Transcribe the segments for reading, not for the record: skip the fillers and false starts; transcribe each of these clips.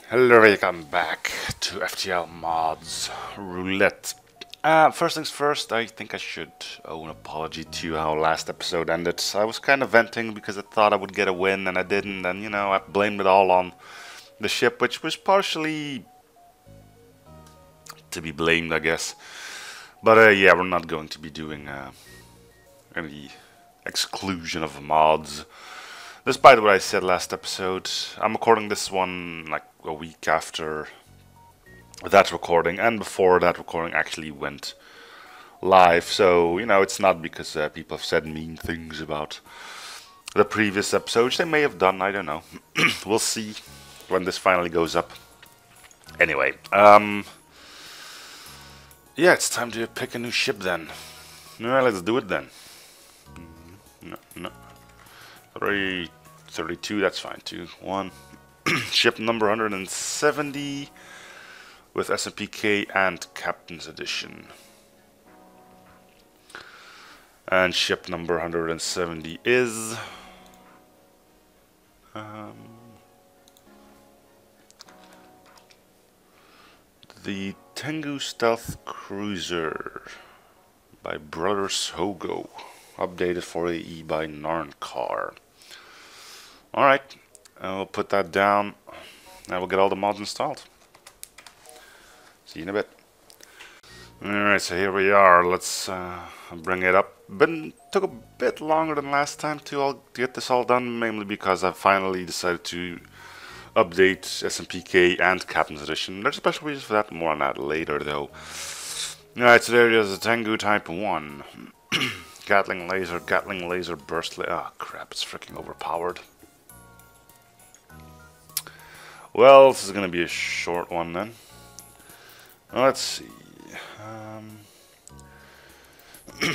Hello, welcome back to FTL Mods Roulette. First things first, I think I should owe an apology to how last episode ended. I was kind of venting because I thought I would get a win and I didn't, and I blamed it all on the ship, which was partially to be blamed, I guess. But yeah, we're not going to be doing any exclusion of mods. Despite what I said last episode, I'm recording this one like a week after that recording and before that recording actually went live. So, it's not because people have said mean things about the previous episodes. They may have done, I don't know. We'll see when this finally goes up. Anyway, yeah, it's time to pick a new ship then. Alright, let's do it then. No. 32, that's fine. 2, 1. Ship number 170 with SMPK and Captain's Edition. And ship number 170 is the Tengu Stealth Cruiser by Brothers Hogo, updated for AE by Narnkar. Alright, we'll put that down and we'll get all the mods installed. See you in a bit. Alright, so here we are. Let's bring it up. Took a bit longer than last time to get this all done, mainly because I finally decided to update SMPK and Captain's Edition. There's a special reason for that, more on that later though. Alright, so there is the Tengu Type 1. Gatling laser, burst laser. Oh crap, it's freaking overpowered. Well, this is gonna be a short one then. Let's see.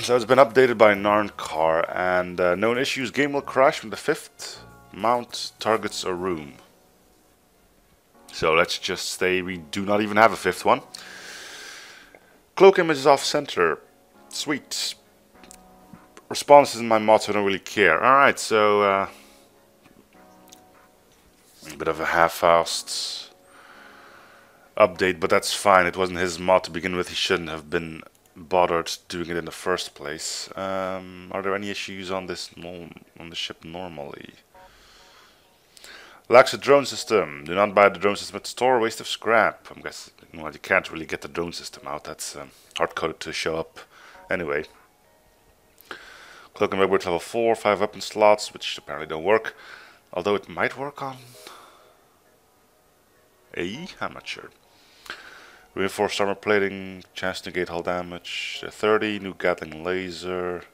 So it's been updated by Narnkar, and known issues: game will crash when the 5th mount targets a room. So let's just say we do not even have a 5th one. Cloak image is off center. Sweet. Response is in my mod, so I don't really care. Alright, so a bit of a half-assed update, but that's fine. It wasn't his mod to begin with. He shouldn't have been bothered doing it in the first place. Are there any issues on this on the ship normally? Lacks a drone system. Do not buy the drone system at the store. Waste of scrap. I'm guessing you can't really get the drone system out. That's hard coded to show up. Anyway, cloak and web level 4, 5 weapon slots, which apparently don't work. Although it might work on AE. I'm not sure. Reinforced armor plating, chance to negate hull damage, 30, new Gatling laser.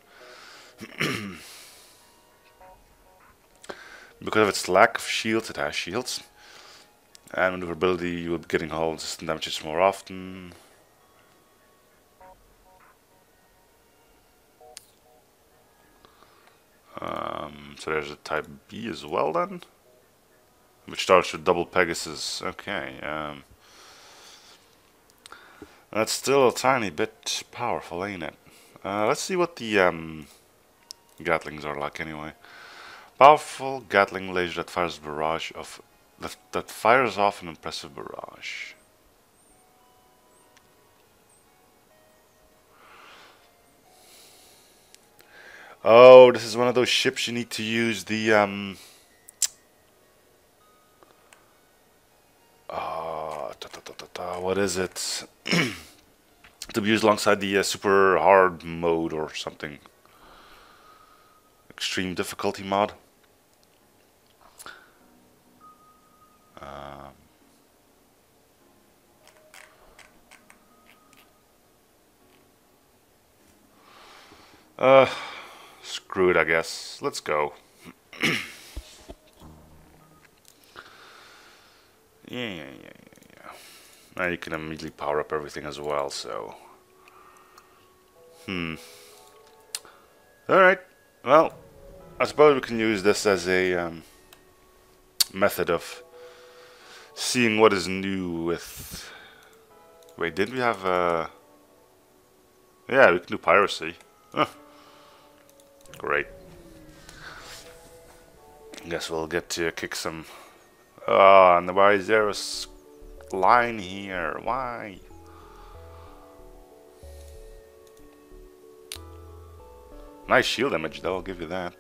Because of its lack of shields, it has shields. And maneuverability, you will be getting hull system damages more often. So there's a Type B as well then, which starts with double Pegasus. Okay. That's still a tiny bit powerful, ain't it? Let's see what the Gatlings are like anyway. Powerful Gatling laser that fires a barrage of that fires off an impressive barrage. Oh, this is one of those ships you need to use the what is it? To be used alongside the super hard mode or something. Extreme difficulty mod. Screw it, I guess. Let's go. Yeah. Now you can immediately power up everything as well, so... Alright, well, I suppose we can use this as a method of seeing what is new with... Wait, didn't we have yeah, we can do piracy. Huh. Great. Guess we'll get to kick some And why is there a line here? Why? Nice shield damage though, I'll give you that.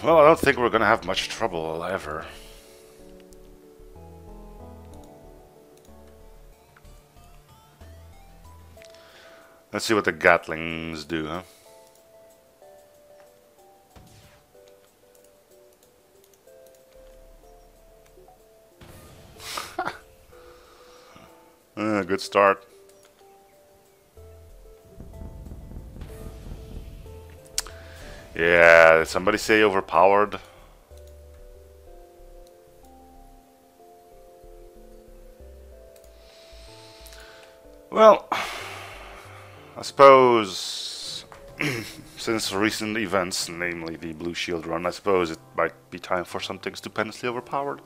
Well, I don't think we're gonna have much trouble ever. Let's see what the Gatlings do, huh? Good start. Yeah, did somebody say overpowered? Well, I suppose since recent events, namely the Blue Shield run, I suppose it might be time for something stupendously overpowered.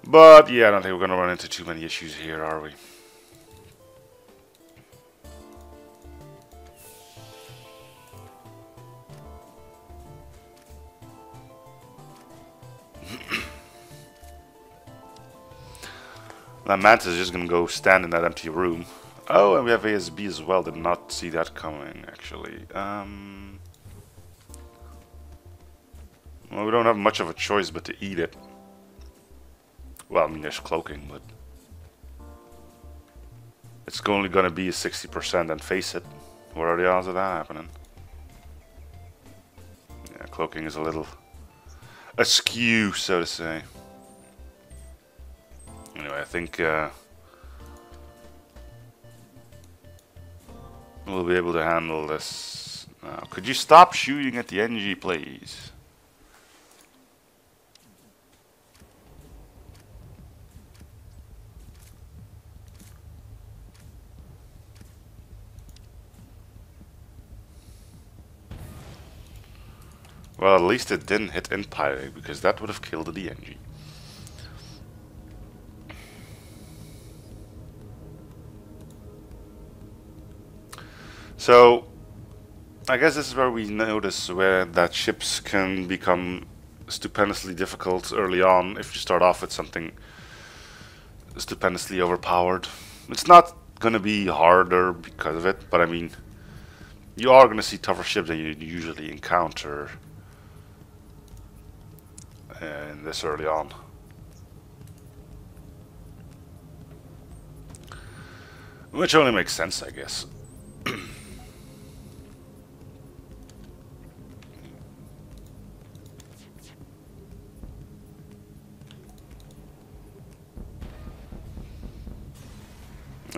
But yeah, I don't think we're going to run into too many issues here, are we? That Mantis is just going to go stand in that empty room. Oh, and we have ASB as well. Did not see that coming, actually. Well, we don't have much of a choice but to eat it. Well, I mean, there's cloaking, but it's only going to be 60%, and face it. What are the odds of that happening? Yeah, cloaking is a little askew, so to say. Anyway, I think we'll be able to handle this. Now, could you stop shooting at the NG, please? Well, at least it didn't hit Empire, because that would have killed the NG. So, I guess this is where we notice where that ships can become stupendously difficult early on if you start off with something stupendously overpowered. It's not going to be harder because of it, but I mean, you are going to see tougher ships than you usually encounter in this early on. Which only makes sense, I guess.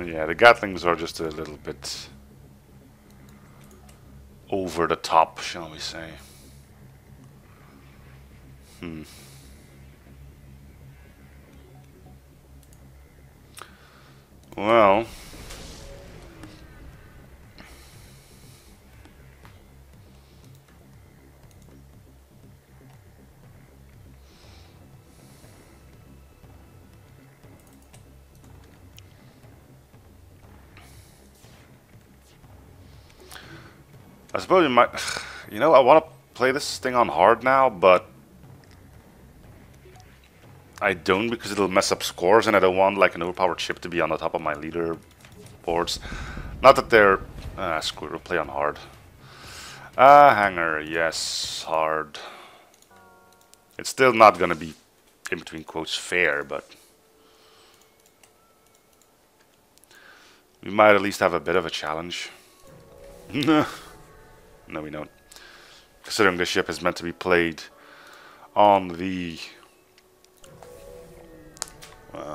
Yeah, the Gatlings are just a little bit over the top, shall we say. Well, I suppose you might, you know, I want to play this thing on hard now, but I don't because it'll mess up scores, and I don't want like an overpowered ship to be on the top of my leaderboards. Not that they're, screw it, we'll play on hard. Hangar, yes, hard. It's still not gonna be, in between quotes, fair, but we might at least have a bit of a challenge. No, we don't. Considering this ship is meant to be played on the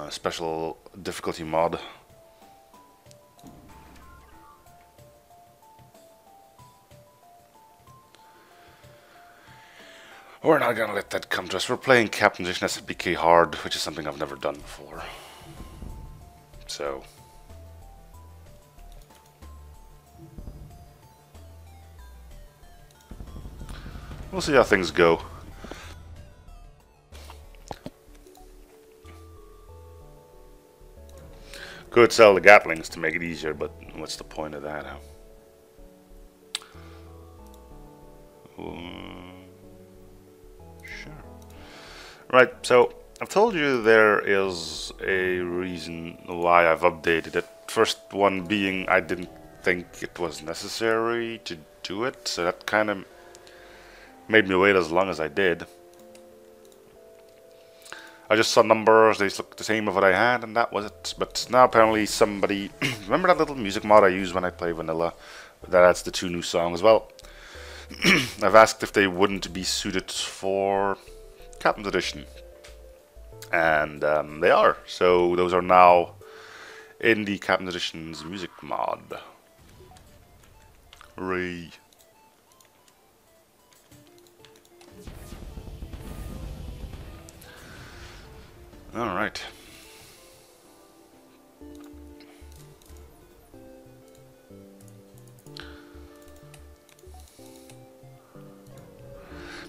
special difficulty mod. We're not gonna let that come to us. We're playing Captain Edition SFBK hard, which is something I've never done before. So we'll see how things go. Could sell the Gatlings to make it easier, but what's the point of that? Huh? Sure. Right, so I've told you there is a reason why I've updated it. First one being I didn't think it was necessary to do it, so that kind of made me wait as long as I did. I just saw numbers, they looked the same as what I had, and that was it. But now apparently somebody... remember that little music mod I use when I play vanilla? That adds the 2 new songs. Well, I've asked if they wouldn't be suited for Captain's Edition. And they are. So those are now in the Captain's Edition's music mod. Hooray. Alright.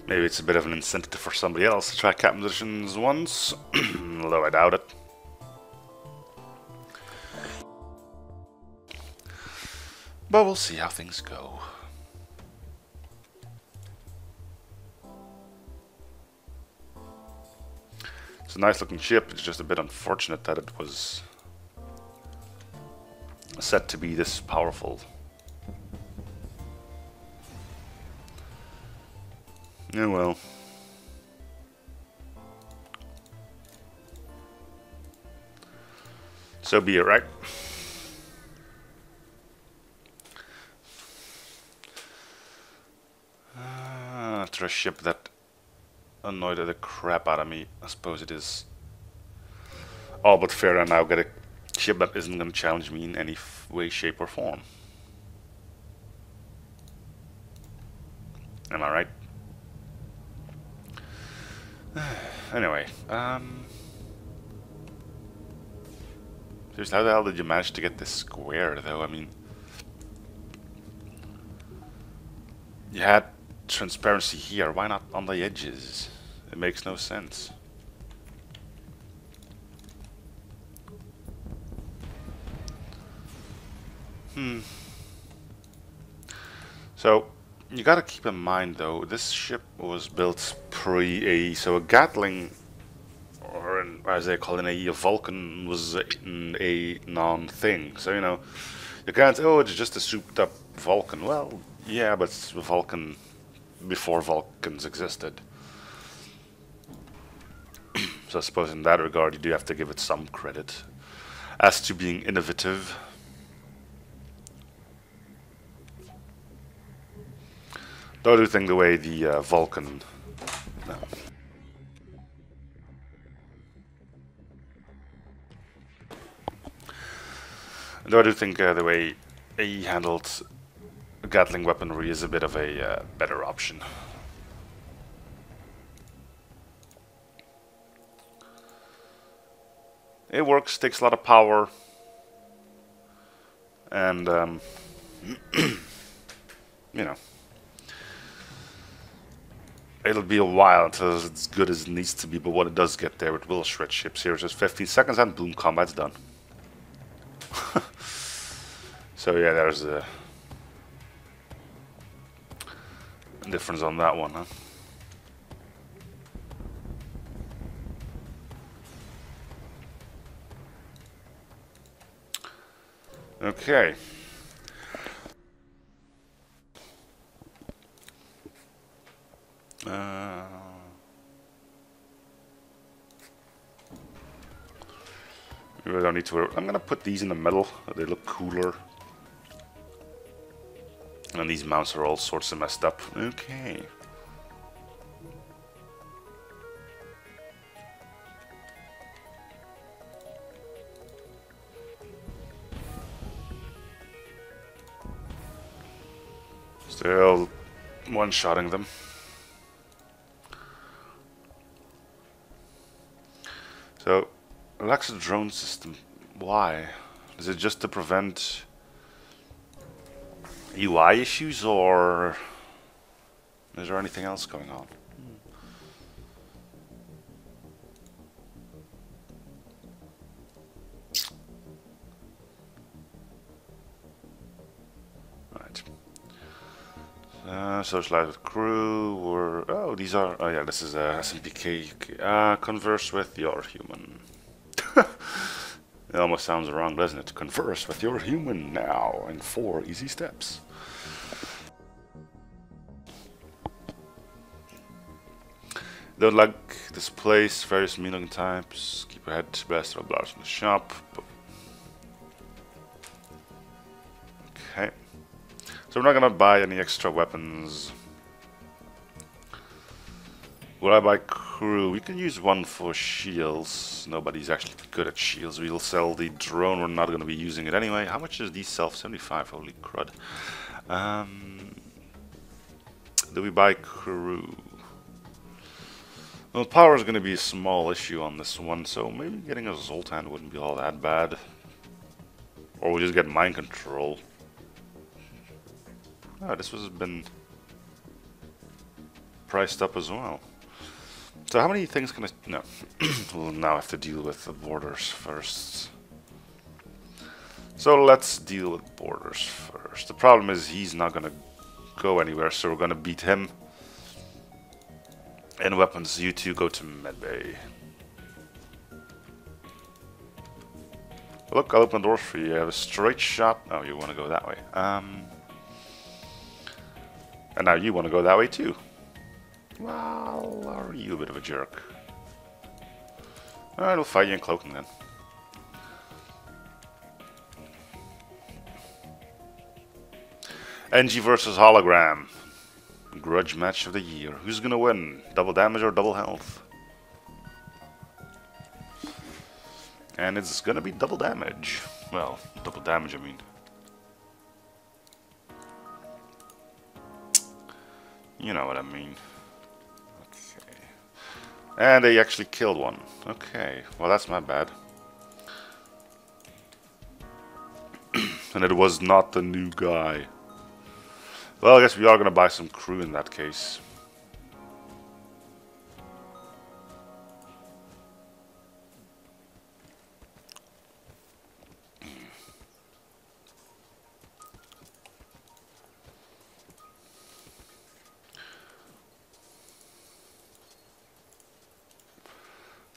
Maybe it's a bit of an incentive for somebody else to try Captain's Editions once, although I doubt it. But we'll see how things go. It's a nice looking ship, it's just a bit unfortunate that it was set to be this powerful. Yeah, well. So be it, right? After a ship that annoyed the crap out of me, I suppose it is all but fair I now get a ship that isn't going to challenge me in any way, shape, or form. Am I right? Anyway, seriously, how the hell did you manage to get this square, though? I mean, you had transparency here, why not on the edges? It makes no sense. So, you gotta keep in mind though, this ship was built pre-AE, so a Gatling, or as they call it in AE, a Vulcan, was a non-thing. So, you know, you can't say, oh, it's just a souped up Vulcan. Well, yeah, but it's a Vulcan before Vulcans existed. So I suppose in that regard you do have to give it some credit as to being innovative. Though I do think the way the Vulcan... No. Though I do think the way he handled Gatling weaponry is a bit of a better option. It works, takes a lot of power, and you know, it'll be a while until it's as good as it needs to be, but when it does get there, it will shred ships. Here's just 15 seconds and boom, combat's done. So yeah, there's a difference on that one, huh? Okay. Maybe I don't need to. I'm gonna put these in the middle. They look cooler. And these mounts are all sorts of messed up. Okay. Still one-shotting them. So, Alexa drone system. Why? Is it just to prevent UI issues, or is there anything else going on? Alright. Socialize with crew, or... Oh, these are... Oh yeah, this is SMPK. Converse with your human. It almost sounds wrong, doesn't it? Converse with your human now in 4 easy steps. Don't like this place, various meal types. Keep ahead, best of blars in the shop. Okay. So we're not gonna buy any extra weapons. Will I buy crew? We can use one for shields. Nobody's actually good at shields. We'll sell the drone. We're not gonna be using it anyway. How much is these sell? 75. Holy crud. Do we buy crew? Well, power is gonna be a small issue on this one, so maybe getting a Zoltan wouldn't be all that bad. Or we just get mind control. Oh, this has been priced up as well. So how many things can I... No. We'll now have to deal with the borders first. So let's deal with borders first. The problem is he's not gonna go anywhere, so we're gonna beat him. And weapons, you two go to medbay. Look, I'll open the doors for you. You have a straight shot. Oh, you want to go that way. And now you want to go that way too. Well, are you a bit of a jerk? Alright, we'll fight you in cloaking then. NG versus Hologram. Grudge match of the year. Who's gonna win? Double damage or double health? And it's gonna be double damage. Well, double damage, I mean. You know what I mean. Okay. And they actually killed one. Okay, well that's not bad. And it was not the new guy. Well, I guess we are gonna buy some crew in that case.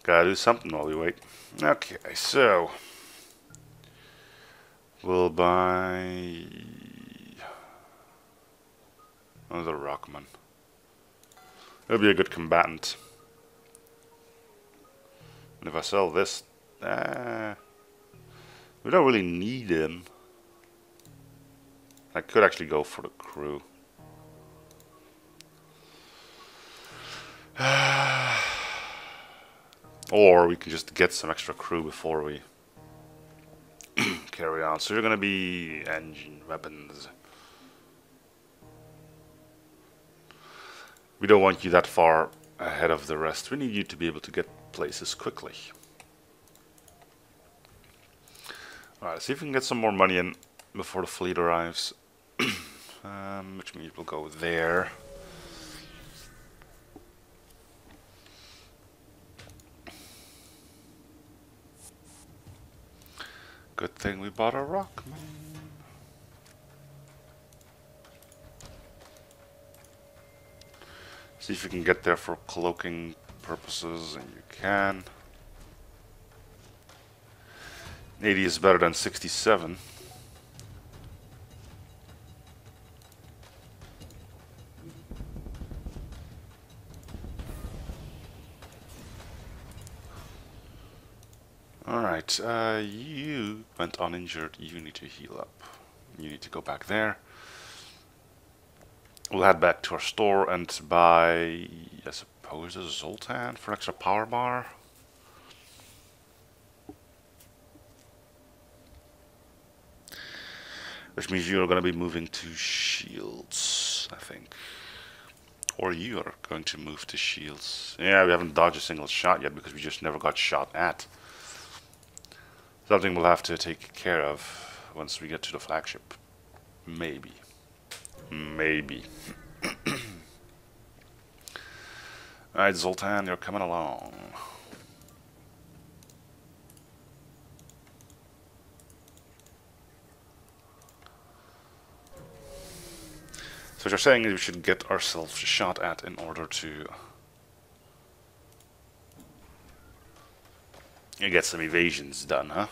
Gotta do something while we wait. Okay, so we'll buy another Rockman. He'll be a good combatant. And if I sell this, we don't really need him. I could actually go for the crew. Or we can just get some extra crew before we carry on. So you're gonna be engine, weapons. We don't want you that far ahead of the rest. We need you to be able to get places quickly. Alright, let's see if we can get some more money in before the fleet arrives. Which means we'll go there. Good thing we bought a Rockman. See if you can get there for cloaking purposes, and you can. 80 is better than 67. Alright, you went uninjured. You need to heal up. You need to go back there. We'll head back to our store and buy, I suppose, a Zoltan for extra power bar. Which means you're going to be moving to shields, I think. Or you are going to move to shields. Yeah, we haven't dodged a single shot yet because we just never got shot at. Something we'll have to take care of once we get to the flagship. Maybe. Maybe. Alright, Zoltan, you're coming along. So what you're saying is we should get ourselves shot at in order to get some evasions done, huh?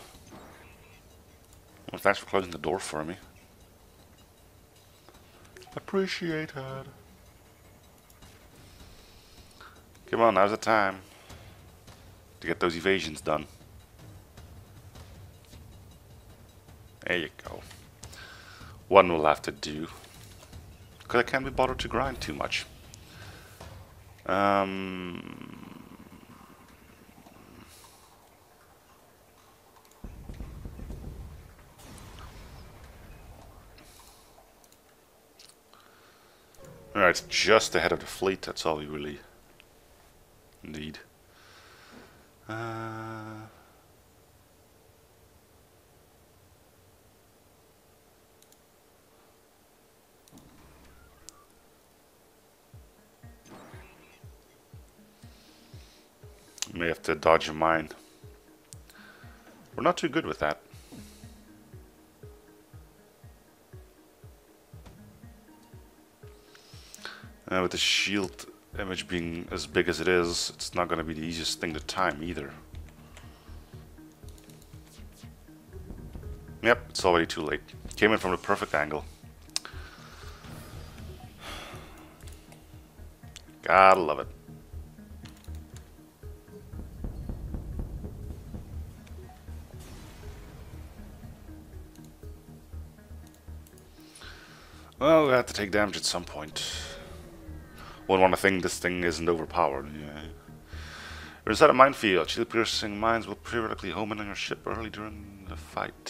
Well, thanks for closing the door for me. Appreciate it. Come on, now's the time to get those evasions done. There you go. One will have to do. Because I can't be bothered to grind too much. Alright, just ahead of the fleet, that's all we really need. May have to dodge a mine. We're not too good with that. With the shield image being as big as it is, it's not going to be the easiest thing to time either. Yep, it's already too late. Came in from the perfect angle. Gotta love it. Well, we have to take damage at some point. Wouldn't want to think this thing isn't overpowered. Yeah. You're inside a minefield. Shield-piercing mines will periodically home in on your ship early during the fight.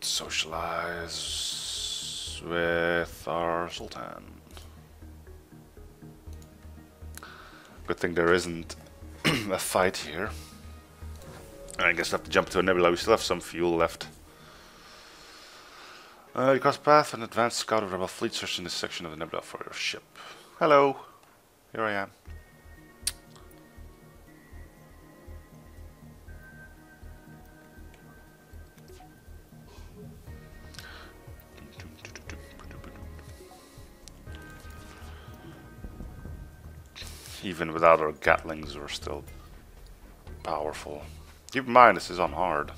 Socialize with our Sultan. Good thing there isn't a fight here. I guess I have to jump to a nebula. We still have some fuel left. You cross path and advanced scout of rebel fleet. Search in this section of the nebula for your ship. Hello, here I am. Even without our Gatlings, we're still powerful. Keep in mind, this is on hard.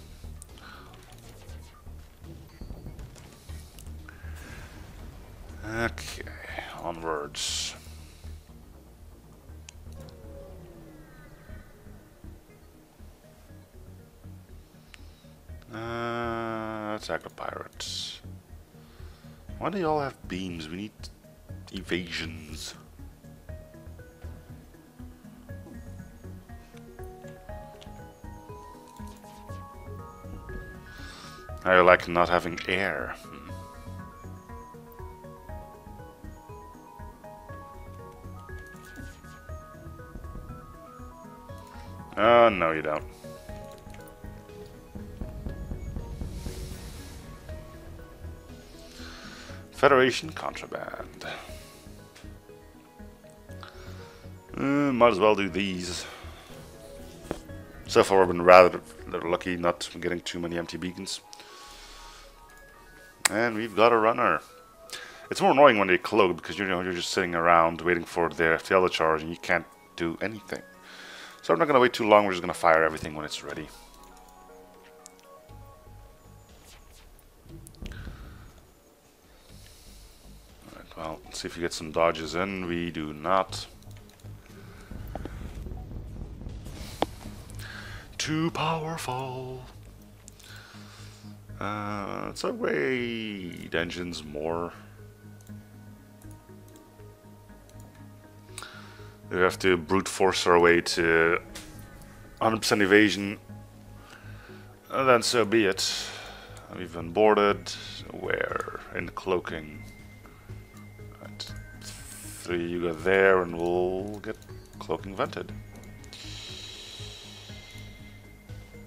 Okay, onwards. Attack the pirates. Why do they all have beams? We need evasions. I like not having air. Oh, no you don't. Federation contraband. Might as well do these. So far we've been rather lucky not getting too many empty beacons. And we've got a runner. It's more annoying when they cloak because you're just sitting around waiting for their FTL to charge and you can't do anything. So I'm not going to wait too long, we're just going to fire everything when it's ready. Alright, well, let's see if we get some dodges in. We do not. Too powerful. Let's upgrade engines more. We have to brute force our way to 100% evasion, and then so be it. We've been boarded. Where? In cloaking. Right. 3 you go there, and we'll get cloaking vented.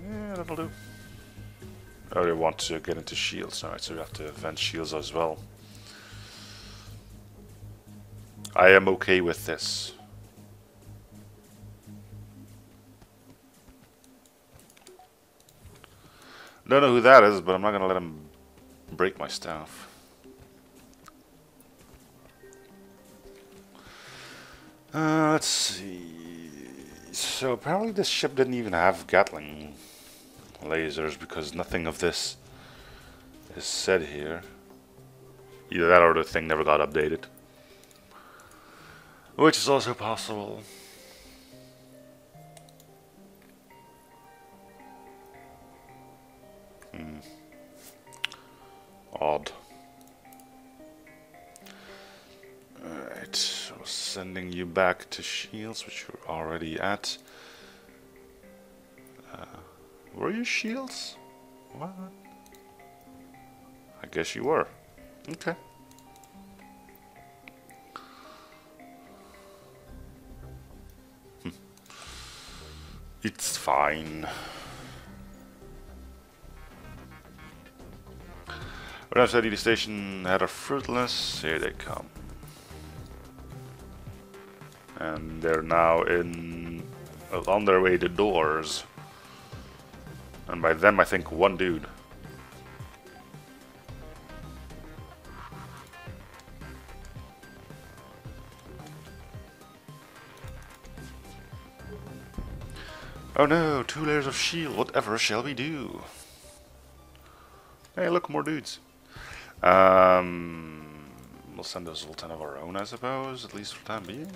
Yeah, that'll do. I really want to get into shields, alright, so we have to vent shields as well. I am okay with this. Don't know who that is, but I'm not gonna let him break my stuff. Let's see. So apparently this ship didn't even have Gatling lasers because nothing of this is said here. Either that or the thing never got updated. Which is also possible. Odd. Alright, so sending you back to Shields, which you're already at. Were you Shields? What? I guess you were. Okay. It's fine. When I said the station had a fruitless, here they come. And they're now on their way to doors. And by them I think one dude. Oh no, 2 layers of shield, whatever shall we do? Hey look, more dudes. We'll send a Zoltan of our own, I suppose, at least for the time being.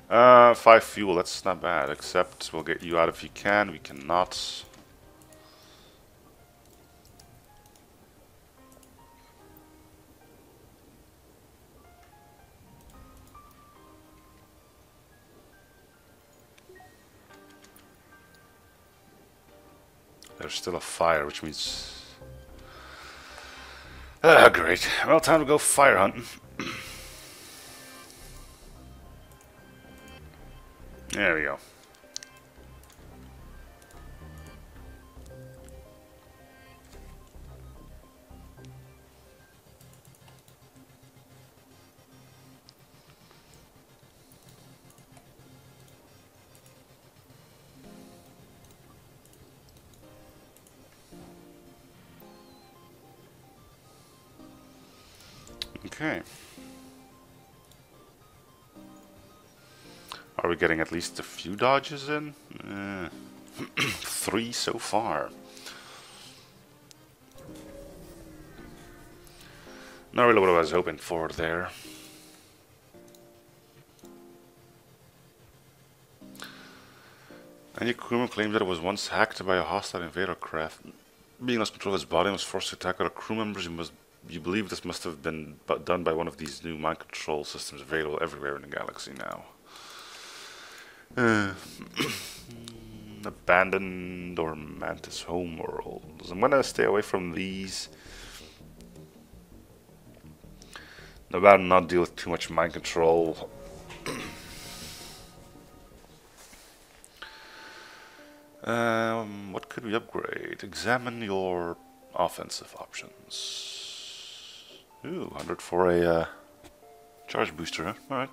5 fuel, that's not bad, except we'll get you out if you can, we cannot. There's still a fire, which means... Ah, great. Well, time to go fire hunting. There we go. Okay. Are we getting at least a few dodges in? 3 so far. Not really what I was hoping for there. And your crewman claimed that it was once hacked by a hostile invader craft. Being lost control of his body and was forced to attack other crew members, you believe this must have been done by one of these new mind control systems available everywhere in the galaxy now. Abandoned or Mantis homeworlds. I'm gonna stay away from these. About not deal with too much mind control. What could we upgrade? Examine your offensive options. Ooh, 100 for a charge booster, huh? Alright.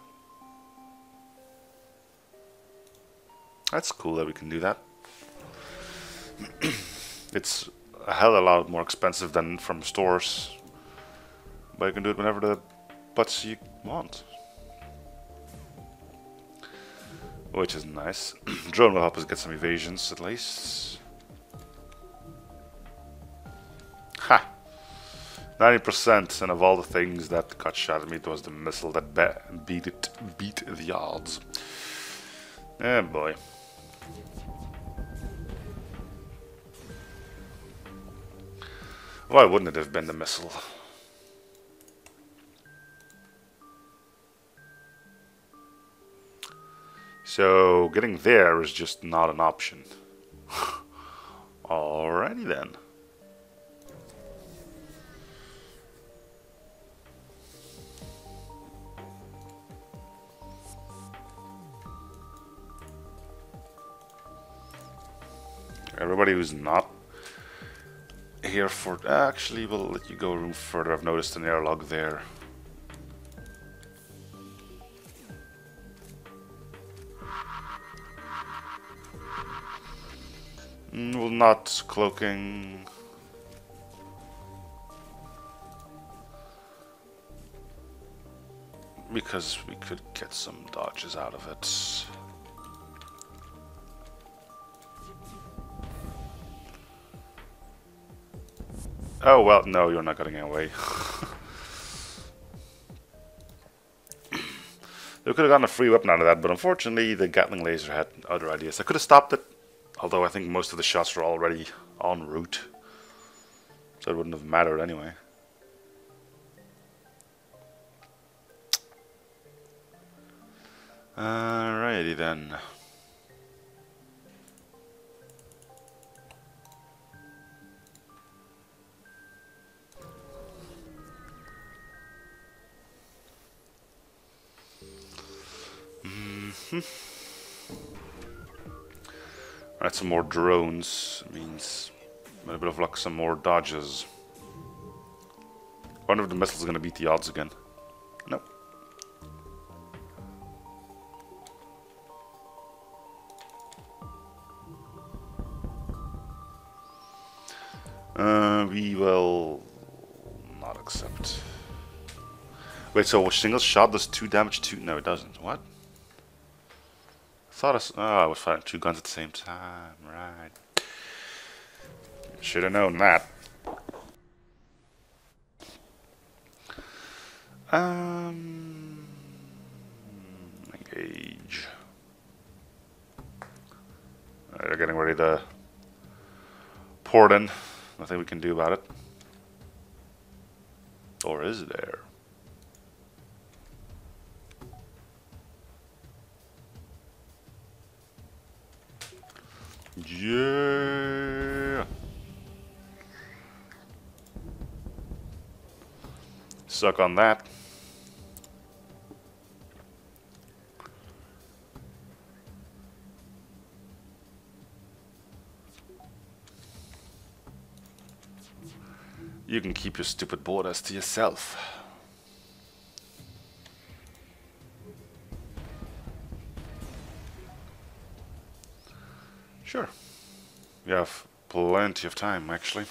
That's cool that we can do that. It's a hell of a lot more expensive than from stores. But you can do it whenever the butts you want. Which is nice. Drone will help us get some evasions at least. Ha! 90%, and of all the things that got shot at me, it was the missile that beat the odds. Eh boy. Why wouldn't it have been the missile? So getting there is just not an option. Alrighty then. Everybody who's not here for... Actually, we'll let you go a room further. I've noticed an airlock there. Well, not cloaking. Because we could get some dodges out of it. Oh, well, no, you're not getting away. They could have gotten a free weapon out of that, but unfortunately the Gatling laser had other ideas. I could have stopped it, although I think most of the shots were already en route. So it wouldn't have mattered anyway. Alrighty then. Alright, some more drones means with a bit of luck some more dodges. I wonder if the missile's gonna beat the odds again. Nope. We will not accept. Wait, so a single shot does 2 damage to... No, it doesn't. What? I thought I was firing 2 guns at the same time. Right. Should have known that. Engage. They're getting ready to port in. Nothing we can do about it. Or is there? Yeah. Suck on that. You can keep your stupid borders to yourself. Sure. We have plenty of time, actually.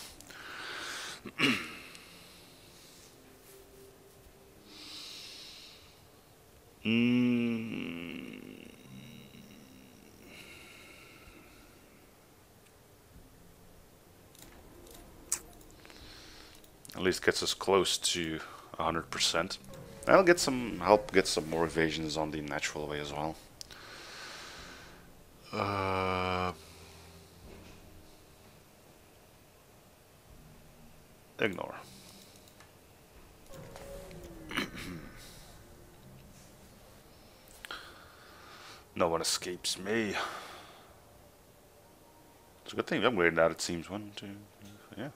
At least gets us close to 100%. I'll get some help, get some more evasions on the natural way as well. Ignore. No one escapes me. It's a good thing we upgraded that, it seems. 1, 2, yeah.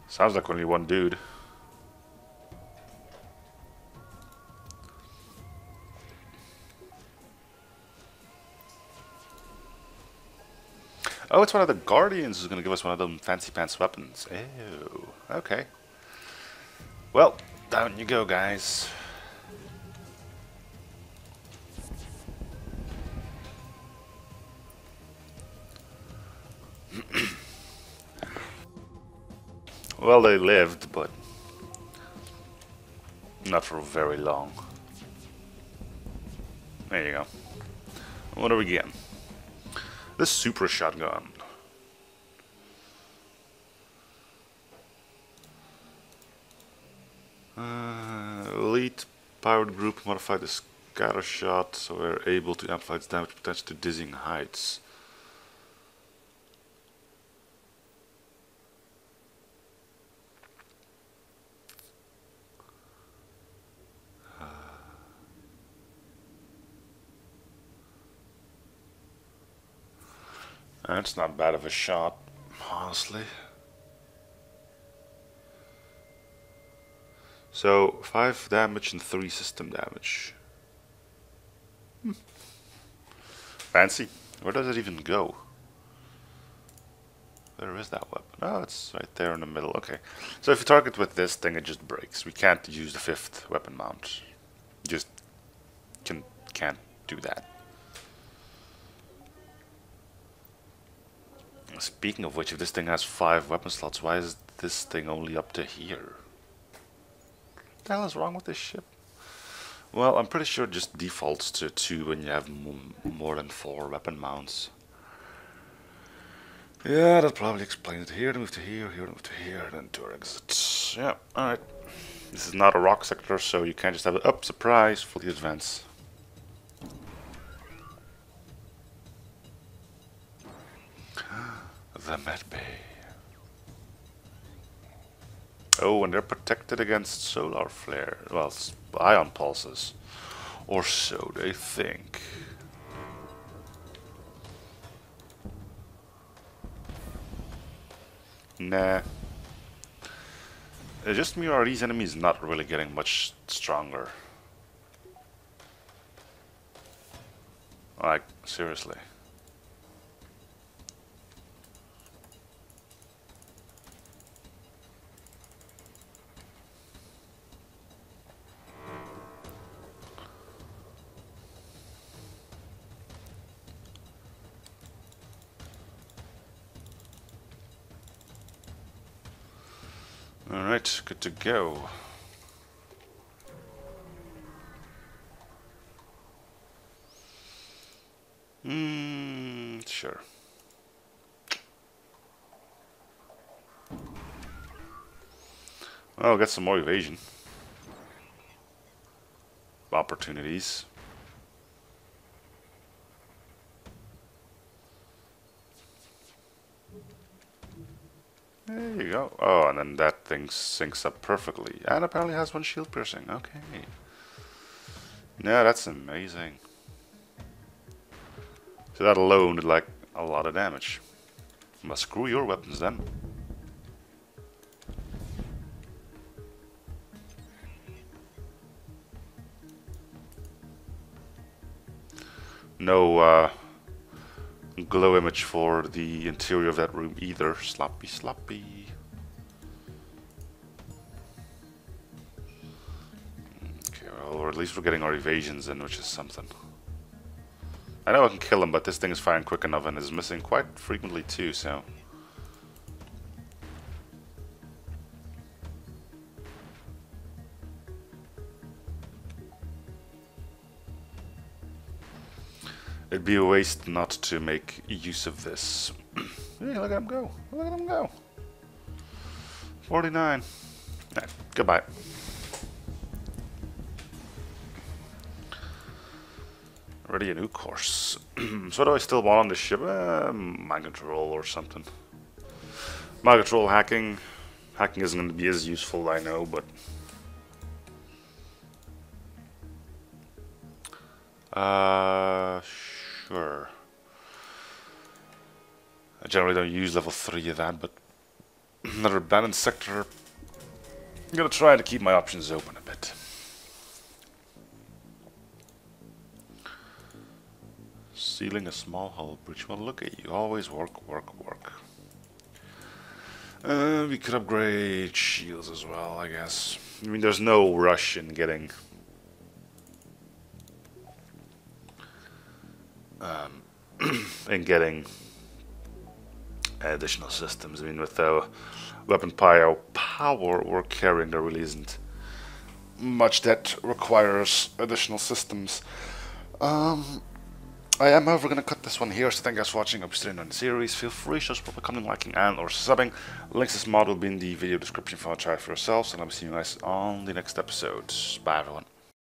Sounds like only one dude. Oh, it's one of the Guardians who's going to give us one of them fancy pants weapons. Oh, okay. Well, down you go, guys. Well, they lived, but not for very long. There you go. What are we getting? This super shotgun. Elite powered group modified the scatter shot, so we're able to amplify its damage potential to dizzying heights. That's not bad of a shot, honestly. So 5 damage and 3 system damage. Fancy. Where does it even go? Where is that weapon? Oh, it's right there in the middle. Okay. So if you target with this thing, it just breaks. We can't use the 5th weapon mount. can't do that. Speaking of which, if this thing has 5 weapon slots, why is this thing only up to here? What the hell is wrong with this ship? Well, I'm pretty sure it just defaults to 2 when you have more than 4 weapon mounts. Yeah, that probably explains it. Here to move to here, here to move to here, then to our exit. Yeah, alright. This is not a rock sector, so you can't just have it up, surprise, fully advance. The med bay. Oh, and they're protected against solar flare. Well, ion pulses. Or so they think. Nah. It's just me, or these enemies not really getting much stronger? Like, seriously. Alright, good to go. Sure. Well, get some more evasion opportunities. There you go. Oh, and then that thing syncs up perfectly. And apparently has 1 shield piercing. Okay. Yeah, that's amazing. So that alone did like a lot of damage. Well, screw your weapons then. No glow image for the interior of that room either. Sloppy, sloppy. Okay, well, or at least we're getting our evasions in, which is something. I know I can kill him, but this thing is firing quick enough and is missing quite frequently too, so... It'd be a waste not to make use of this. Hey, look at him go. Look at him go. 49. Right, goodbye. Already a new course. So what do I still want on this ship? Mind control or something. Mind control hacking. Hacking isn't going to be as useful, I know, but... Sure. I generally don't use level 3 of that, but... Another abandoned sector... I'm going to try to keep my options open a bit. Sealing a small hull bridge. Well, look at you. Always work, work, work. We could upgrade shields as well, I guess. I mean, there's no rush in getting... additional systems. I mean, with the weapon power we're carrying, there really isn't much that requires additional systems. I am however going to cut this one here, so thank you guys for watching. I hope you're staying on the series. Feel free to support by commenting, liking, and or subbing. Links to this mod will be in the video description if you want to try it for yourselves, and I'll be seeing you guys on the next episode. Bye everyone.